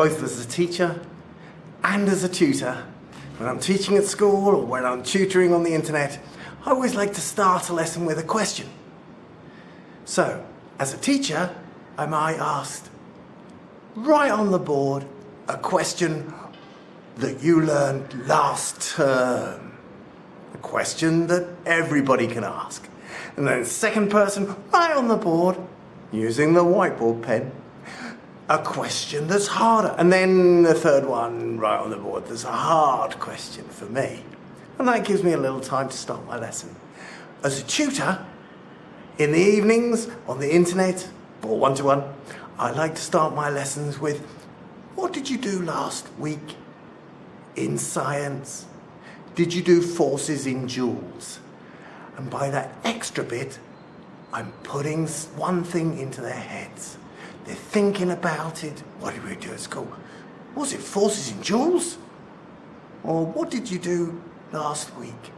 both as a teacher and as a tutor. When I'm teaching at school or when I'm tutoring on the internet, I always like to start a lesson with a question. So, as a teacher, I might ask, write on the board a question that you learned last term. A question that everybody can ask. And then second person, write on the board, using the whiteboard pen, a question that's harder. And then the third one, write on the board, there's a hard question for me. And that gives me a little time to start my lesson. As a tutor, in the evenings, on the internet, or one-to-one, I like to start my lessons with, what did you do last week in science? Did you do forces in joules? And by that extra bit, I'm putting one thing into their heads. They're thinking about it. What did we do at school? Was it forces in joules? Or what did you do last week?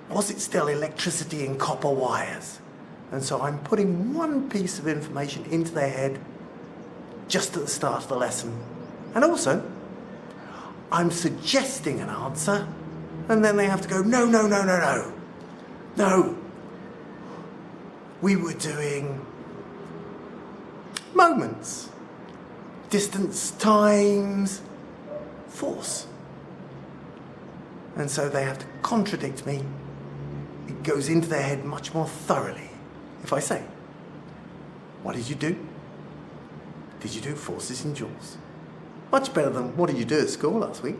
Was it still electricity in copper wires? And so I'm putting one piece of information into their head just at the start of the lesson. And also, I'm suggesting an answer, and then they have to go, no, no, no, no, no. No. We were doing moments, distance, times, force. And so they have to contradict me. It goes into their head much more thoroughly if I say, what did you do? Did you do forces in joules? Much better than what did you do at school last week?